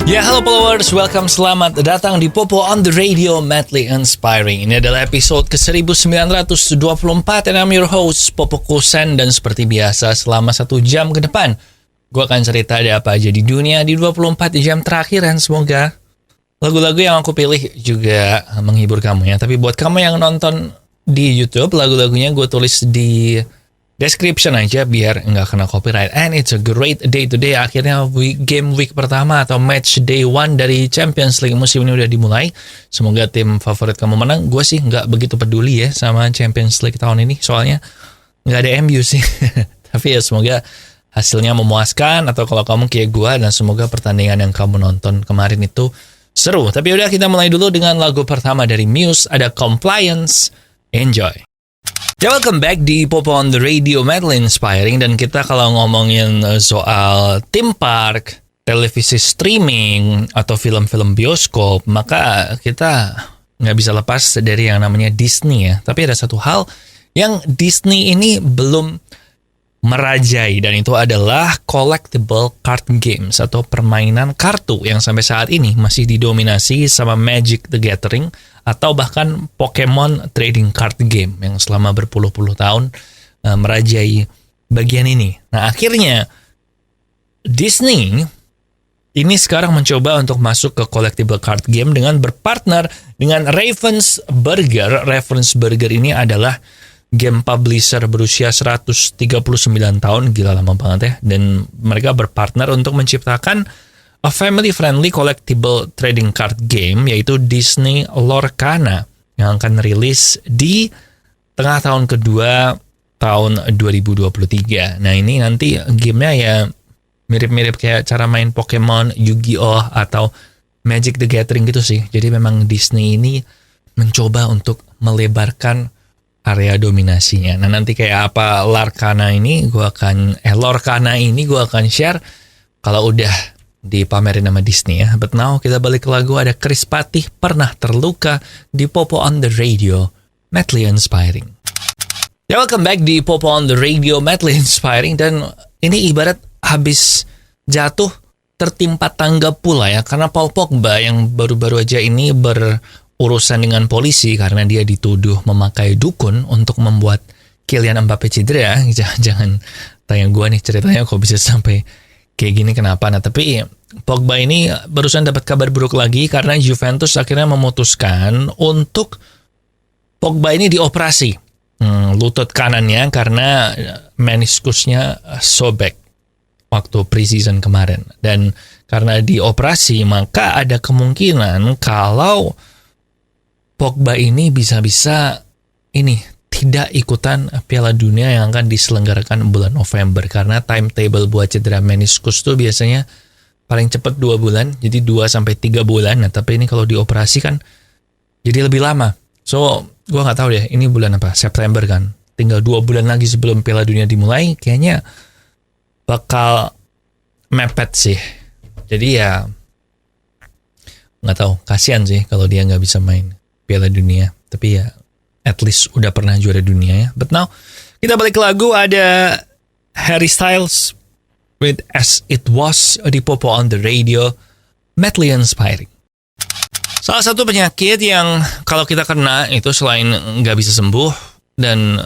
Ya, halo followers, welcome, selamat datang di Popo on the Radio, Madly Inspiring. Ini adalah episode ke-1924 and I'm your host, Popo Kusen. Dan seperti biasa, selama 1 jam ke depan, gue akan cerita ada apa aja di dunia di 24 jam terakhir. Dan semoga lagu-lagu yang aku pilih juga menghibur kamu ya. Tapi buat kamu yang nonton di YouTube, lagu-lagunya gue tulis di description aja biar nggak kena copyright. And it's a great day today. Akhirnya game week pertama atau match day 1 dari Champions League musim ini udah dimulai. Semoga tim favorit kamu menang. Gue sih nggak begitu peduli ya sama Champions League tahun ini. Soalnya nggak ada MU sih. Tapi ya semoga hasilnya memuaskan. Atau kalau kamu kayak gue, dan semoga pertandingan yang kamu nonton kemarin itu seru. Tapi udah, kita mulai dulu dengan lagu pertama dari Muse. Ada Compliance. Enjoy. Ya, welcome back di Popo on the Radio, Madly Inspiring. Dan kita kalau ngomongin soal theme park, televisi streaming, atau film-film bioskop, maka kita nggak bisa lepas dari yang namanya Disney ya. Tapi ada satu hal yang Disney ini belum merajai, dan itu adalah collectible card games atau permainan kartu yang sampai saat ini masih didominasi sama Magic the Gathering atau bahkan Pokemon Trading Card Game yang selama berpuluh-puluh tahun merajai bagian ini. Nah, akhirnya Disney ini sekarang mencoba untuk masuk ke collectible card game dengan berpartner dengan Ravensburger. Ravensburger ini adalah game publisher berusia 139 tahun, gila lama banget ya. Dan mereka berpartner untuk menciptakan a family-friendly collectible trading card game, yaitu Disney Lorcana, yang akan rilis di tengah tahun kedua tahun 2023. Nah, ini nanti gamenya ya mirip-mirip kayak cara main Pokemon, Yu-Gi-Oh, atau Magic the Gathering gitu sih. Jadi memang Disney ini mencoba untuk melebarkan area dominasinya. Nah, nanti kayak apa Lorcana ini gue akan share kalau udah dipamerin sama Disney ya. But now kita balik ke lagu. Ada Chris Patih, Pernah Terluka, di Popo on the Radio, Madly Inspiring. Ya, welcome back di Popo on the Radio, Madly Inspiring. Dan ini ibarat habis jatuh tertimpa tangga pula ya, karena Paul Pogba yang baru-baru aja ini berurusan dengan polisi karena dia dituduh memakai dukun untuk membuat Kylian Mbappe cedera. Jangan tanya gue nih ceritanya kok bisa sampai kayak gini, kenapa. Nah, tapi Pogba ini barusan dapat kabar buruk lagi karena Juventus akhirnya memutuskan untuk Pogba ini dioperasi lutut kanannya karena meniskusnya sobek waktu preseason kemarin. Dan karena dioperasi, maka ada kemungkinan kalau Pogba ini bisa-bisa ini tidak ikutan Piala Dunia yang akan diselenggarakan bulan November, karena timetable buat cedera meniskus tuh biasanya paling cepat 2 bulan, jadi 2-3 bulan. Nah, tapi ini kalau dioperasi kan jadi lebih lama. So, gue nggak tahu deh ini bulan apa, September kan, tinggal 2 bulan lagi sebelum Piala Dunia dimulai, kayaknya bakal mepet sih. Jadi ya nggak tahu, kasihan sih kalau dia nggak bisa main Piala Dunia. Tapi ya at least udah pernah juara dunia ya. But now kita balik ke lagu. Ada Harry Styles with As It Was di Popo on the Radio, Madly Inspiring. Salah satu penyakit yang kalau kita kena itu selain nggak bisa sembuh dan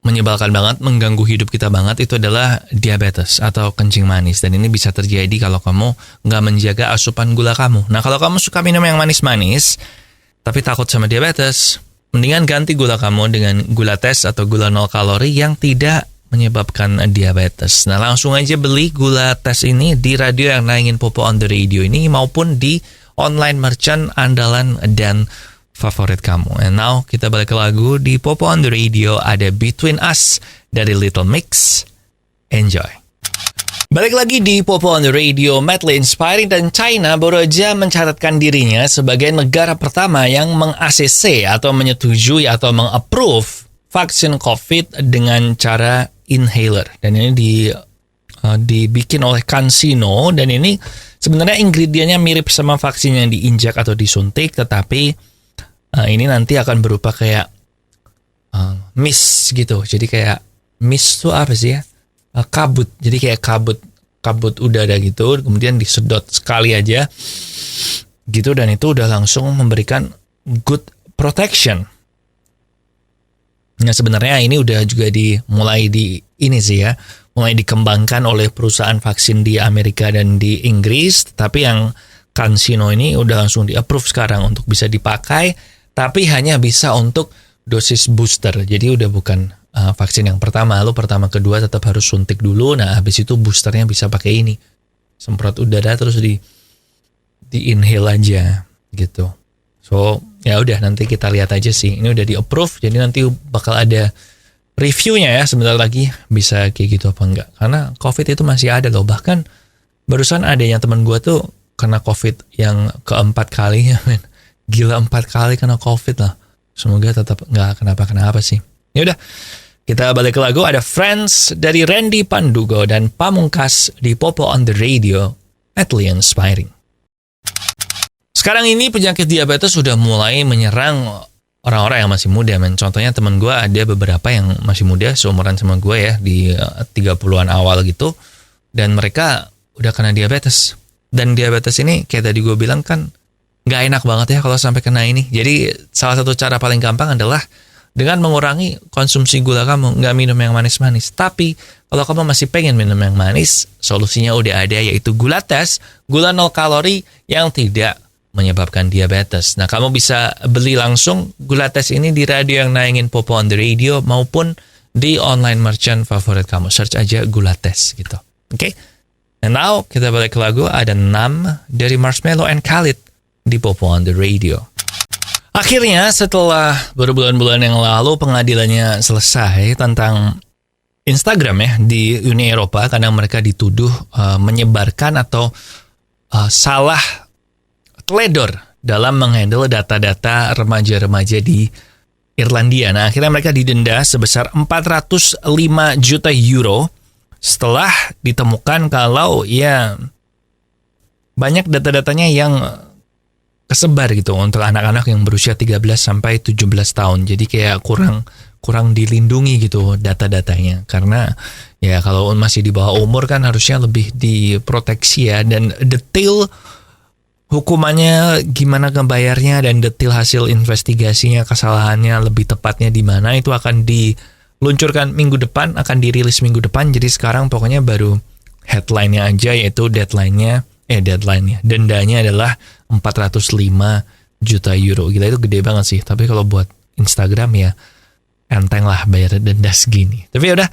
menyebalkan banget, mengganggu hidup kita banget, itu adalah diabetes atau kencing manis. Dan ini bisa terjadi kalau kamu nggak menjaga asupan gula kamu. Nah, kalau kamu suka minum yang manis-manis tapi takut sama diabetes, mendingan ganti gula kamu dengan gula tes atau gula 0 kalori yang tidak menyebabkan diabetes. Nah, langsung aja beli gula tes ini di radio yang nayangin Popo on the Radio ini, maupun di online merchant andalan dan favorit kamu. And now kita balik ke lagu. Di Popo on the Radio ada Between Us dari Little Mix. Enjoy. Balik lagi di Popo on the Radio, Madly Inspiring. Dan China baru aja mencatatkan dirinya sebagai negara pertama yang meng-ACC atau menyetujui atau meng-approve vaksin COVID dengan cara inhaler. Dan ini dibikin oleh CanSino. Dan ini sebenarnya ingredientnya mirip sama vaksin yang diinjak atau disuntik, tetapi ini nanti akan berupa kayak mist gitu. Jadi kayak mist tuh apa sih ya? Kabut. Jadi kayak kabut kabut udara gitu, kemudian disedot sekali aja gitu, dan itu udah langsung memberikan good protection. Nah sebenarnya ini udah juga mulai dikembangkan oleh perusahaan vaksin di Amerika dan di Inggris, tapi yang CanSino ini udah langsung di-approve sekarang untuk bisa dipakai, tapi hanya bisa untuk dosis booster. Jadi udah bukan vaksin yang pertama, lo pertama kedua tetap harus suntik dulu. Nah habis itu boosternya bisa pakai ini, semprot udara terus di-inhale aja gitu. So ya udah, nanti kita lihat aja sih. Ini udah di-approve, jadi nanti bakal ada reviewnya ya sebentar lagi, bisa kayak gitu apa enggak. Karena COVID itu masih ada loh. Bahkan barusan ada yang teman gue tuh kena COVID yang keempat kalinya, men. Gila, 4 kali kena COVID lah. Semoga tetap nggak kenapa-kenapa sih. Ya udah, kita balik ke lagu. Ada Friends dari Randy Pandugo dan Pamungkas di Popo on the Radio, Madly Inspiring. Sekarang ini penyakit diabetes sudah mulai menyerang orang-orang yang masih muda, men. Contohnya teman gue ada beberapa yang masih muda, seumuran sama gue ya, di 30-an awal gitu. Dan mereka udah kena diabetes. Dan diabetes ini, kayak tadi gue bilang kan, gak enak banget ya kalau sampai kena ini. Jadi salah satu cara paling gampang adalah dengan mengurangi konsumsi gula kamu, gak minum yang manis-manis. Tapi kalau kamu masih pengen minum yang manis, solusinya udah ada, yaitu gula tes, gula 0 kalori yang tidak menyebabkan diabetes. Nah, kamu bisa beli langsung gula tes ini di radio yang nayangin Popo on the Radio maupun di online merchant favorit kamu. Search aja gula tes gitu. Oke? And now, kita balik ke lagu. Ada 6 dari Marshmello and Khalid di Popo on the Radio. Akhirnya, setelah berbulan-bulan yang lalu pengadilannya selesai tentang Instagram ya di Uni Eropa, karena mereka dituduh menyebarkan atau salah teledor dalam menghandle data-data remaja-remaja di Irlandia. Nah, akhirnya mereka didenda sebesar 405 juta euro setelah ditemukan kalau ya banyak data-datanya yang kesebar gitu untuk anak-anak yang berusia 13 sampai 17 tahun. Jadi kayak kurang dilindungi gitu data-datanya. Karena ya kalau masih di bawah umur kan harusnya lebih diproteksi ya, dan detail hukumannya gimana ngebayarnya dan detail hasil investigasinya, kesalahannya lebih tepatnya di mana, itu akan diluncurkan minggu depan, akan dirilis minggu depan. Jadi sekarang pokoknya baru headline-nya aja, yaitu dendanya adalah 405 juta euro. Gila, itu gede banget sih. Tapi kalau buat Instagram ya enteng lah bayar denda segini. Tapi udah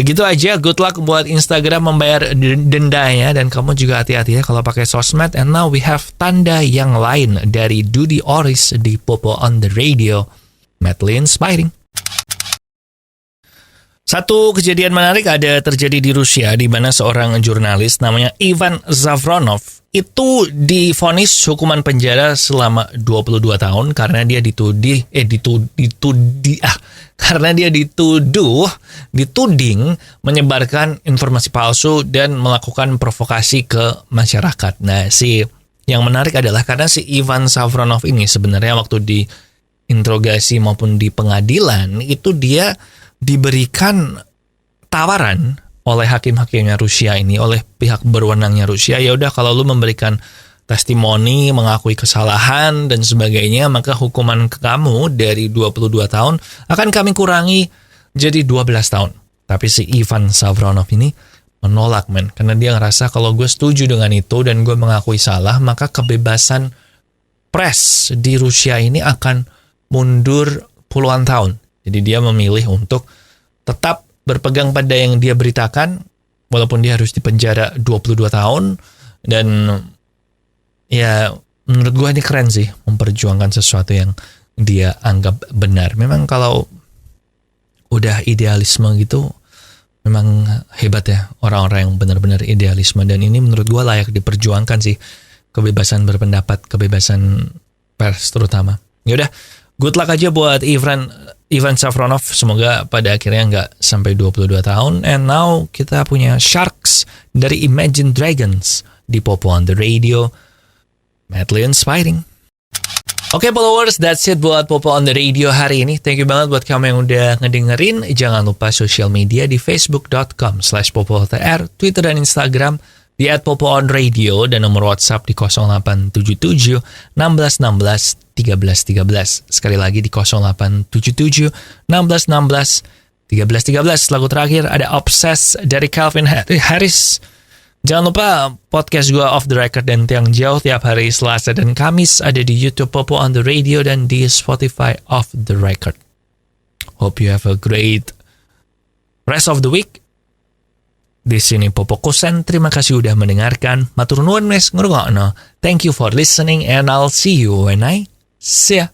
gitu aja. Good luck buat Instagram membayar dendanya, dan kamu juga hati-hati ya kalau pakai sosmed. And now we have tanda yang lain dari Dudy Oris di Popo on the Radio, Madly Inspiring. Satu kejadian menarik ada terjadi di Rusia, di mana seorang jurnalis namanya Ivan Zavronov itu divonis hukuman penjara selama 22 tahun karena dia dituding menyebarkan informasi palsu dan melakukan provokasi ke masyarakat. Nah, yang menarik adalah karena si Ivan Zavronov ini sebenarnya waktu diinterogasi maupun di pengadilan itu dia diberikan tawaran oleh hakim-hakimnya Rusia ini, oleh pihak berwenangnya Rusia, ya udah kalau lu memberikan testimoni, mengakui kesalahan dan sebagainya, maka hukuman kamu dari 22 tahun akan kami kurangi jadi 12 tahun. Tapi si Ivan Zavronov ini menolak, men, karena dia ngerasa kalau gue setuju dengan itu dan gue mengakui salah, maka kebebasan pers di Rusia ini akan mundur puluhan tahun. Jadi dia memilih untuk tetap berpegang pada yang dia beritakan, walaupun dia harus dipenjara 22 tahun. Dan ya menurut gue ini keren sih, memperjuangkan sesuatu yang dia anggap benar. Memang kalau udah idealisme gitu, memang hebat ya orang-orang yang benar-benar idealisme. Dan ini menurut gue layak diperjuangkan sih, kebebasan berpendapat, kebebasan pers terutama. Yaudah, good luck aja buat Ivan Zavronov, semoga pada akhirnya nggak sampai 22 tahun. And now kita punya Sharks dari Imagine Dragons di Popo on the Radio, Madly Inspiring. Oke followers, that's it buat Popo on the Radio hari ini. Thank you banget buat kamu yang udah ngedengerin. Jangan lupa sosial media di facebook.com/popotr, Twitter dan Instagram di @popoonradio, dan nomor WhatsApp di 0877 1616 1313. Sekali lagi di 0877 1616 1313. Lagu terakhir ada Obsessed dari Calvin Harris. Jangan lupa podcast gue Off the Record dan Tiang Jauh tiap hari Selasa dan Kamis ada di YouTube Popo on the Radio dan di Spotify Off the Record. Hope you have a great rest of the week. Di sini Popo Kusen, terima kasih udah mendengarkan. Matur nuwun wis ngrungokno. Thank you for listening and I'll see you when I see ya.